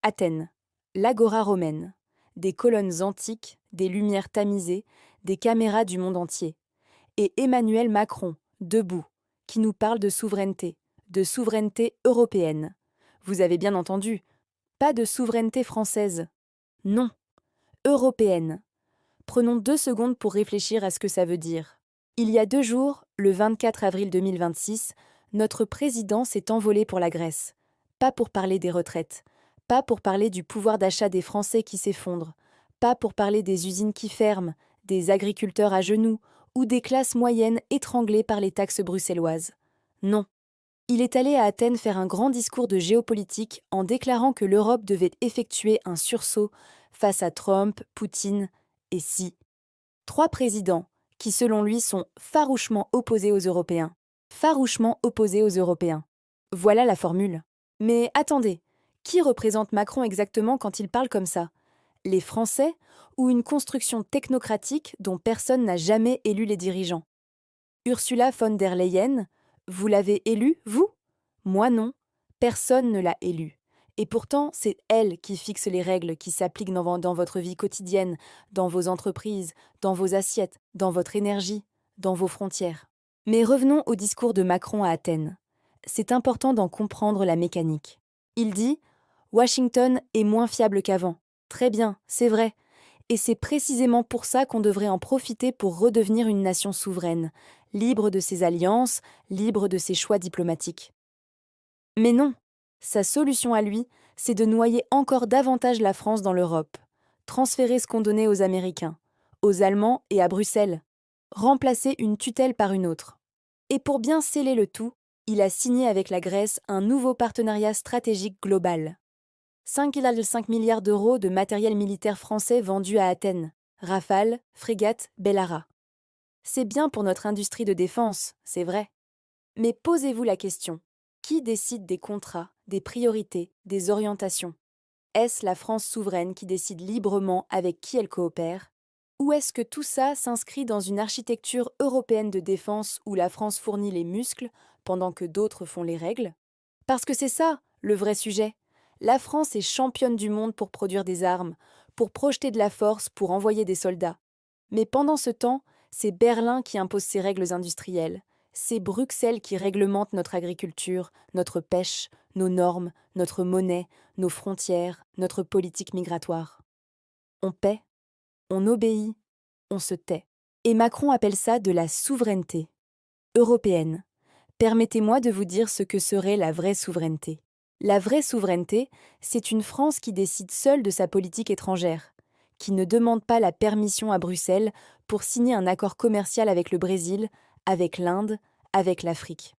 Athènes, l'Agora romaine, des colonnes antiques, des lumières tamisées, des caméras du monde entier. Et Emmanuel Macron, debout, qui nous parle de souveraineté européenne. Vous avez bien entendu, pas de souveraineté française. Non, européenne. Prenons 2 secondes pour réfléchir à ce que ça veut dire. Il y a 2 jours, le 24 avril 2026, notre président s'est envolé pour la Grèce. Pas pour parler des retraites, pas pour parler du pouvoir d'achat des Français qui s'effondre, pas pour parler des usines qui ferment, des agriculteurs à genoux ou des classes moyennes étranglées par les taxes bruxelloises. Non. Il est allé à Athènes faire un grand discours de géopolitique en déclarant que l'Europe devait effectuer un sursaut face à Trump, Poutine et Xi. 3 présidents qui, selon lui, sont farouchement opposés aux Européens. Farouchement opposés aux Européens. Voilà la formule. Mais attendez, qui représente Macron exactement quand il parle comme ça? Les Français ou une construction technocratique dont personne n'a jamais élu les dirigeants? Ursula von der Leyen, vous l'avez élue, vous? Moi non, personne ne l'a élue. Et pourtant, c'est elle qui fixe les règles qui s'appliquent dans votre vie quotidienne, dans vos entreprises, dans vos assiettes, dans votre énergie, dans vos frontières. Mais revenons au discours de Macron à Athènes. C'est important d'en comprendre la mécanique. Il dit « Washington est moins fiable qu'avant ». Très bien, c'est vrai. Et c'est précisément pour ça qu'on devrait en profiter pour redevenir une nation souveraine, libre de ses alliances, libre de ses choix diplomatiques. Mais non, sa solution à lui, c'est de noyer encore davantage la France dans l'Europe, transférer ce qu'on donnait aux Américains, aux Allemands et à Bruxelles, remplacer une tutelle par une autre. Et pour bien sceller le tout, il a signé avec la Grèce un nouveau partenariat stratégique global. 5,5 milliards d'euros de matériel militaire français vendu à Athènes, Rafale, frégates, Bellara. C'est bien pour notre industrie de défense, c'est vrai. Mais posez-vous la question, qui décide des contrats, des priorités, des orientations? Est-ce la France souveraine qui décide librement avec qui elle coopère? Ou est-ce que tout ça s'inscrit dans une architecture européenne de défense où la France fournit les muscles pendant que d'autres font les règles? Parce que c'est ça, le vrai sujet. La France est championne du monde pour produire des armes, pour projeter de la force, pour envoyer des soldats. Mais pendant ce temps, c'est Berlin qui impose ses règles industrielles. C'est Bruxelles qui réglemente notre agriculture, notre pêche, nos normes, notre monnaie, nos frontières, notre politique migratoire. On paie, on obéit, on se tait. Et Macron appelle ça de la souveraineté européenne. Permettez-moi de vous dire ce que serait la vraie souveraineté. La vraie souveraineté, c'est une France qui décide seule de sa politique étrangère, qui ne demande pas la permission à Bruxelles pour signer un accord commercial avec le Brésil, avec l'Inde, avec l'Afrique.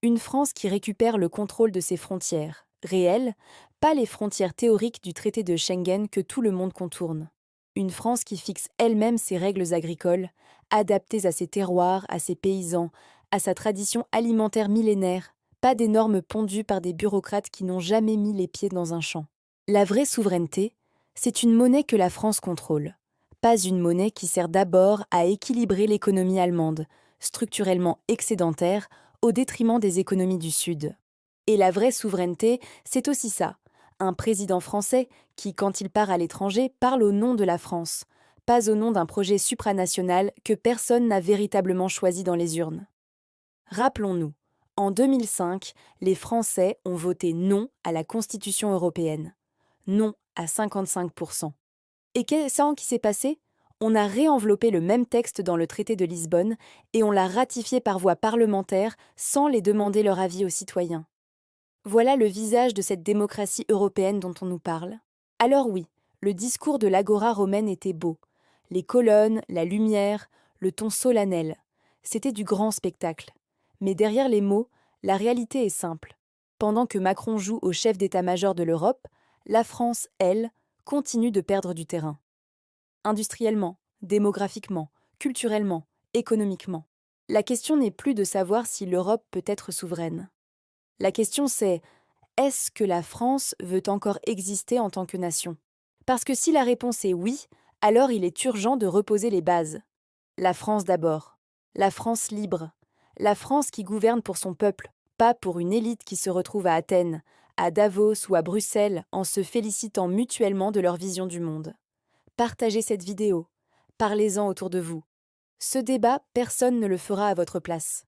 Une France qui récupère le contrôle de ses frontières, réelles, pas les frontières théoriques du traité de Schengen que tout le monde contourne. Une France qui fixe elle-même ses règles agricoles, adaptées à ses terroirs, à ses paysans, à sa tradition alimentaire millénaire, pas des normes pondues par des bureaucrates qui n'ont jamais mis les pieds dans un champ. La vraie souveraineté, c'est une monnaie que la France contrôle, pas une monnaie qui sert d'abord à équilibrer l'économie allemande, structurellement excédentaire, au détriment des économies du Sud. Et la vraie souveraineté, c'est aussi ça, un président français qui, quand il part à l'étranger, parle au nom de la France, pas au nom d'un projet supranational que personne n'a véritablement choisi dans les urnes. Rappelons-nous, en 2005, les Français ont voté non à la Constitution européenne. Non à 55%. Et qu'est-ce qui s'est passé? On a réenveloppé le même texte dans le traité de Lisbonne et on l'a ratifié par voie parlementaire sans les demander leur avis aux citoyens. Voilà le visage de cette démocratie européenne dont on nous parle. Alors oui, le discours de l'Agora romaine était beau. Les colonnes, la lumière, le ton solennel. C'était du grand spectacle. Mais derrière les mots, la réalité est simple. Pendant que Macron joue au chef d'état-major de l'Europe, la France, elle, continue de perdre du terrain. Industriellement, démographiquement, culturellement, économiquement. La question n'est plus de savoir si l'Europe peut être souveraine. La question c'est, est-ce que la France veut encore exister en tant que nation? Parce que si la réponse est oui, alors il est urgent de reposer les bases. La France d'abord. La France libre. La France qui gouverne pour son peuple, pas pour une élite qui se retrouve à Athènes, à Davos ou à Bruxelles en se félicitant mutuellement de leur vision du monde. Partagez cette vidéo. Parlez-en autour de vous. Ce débat, personne ne le fera à votre place.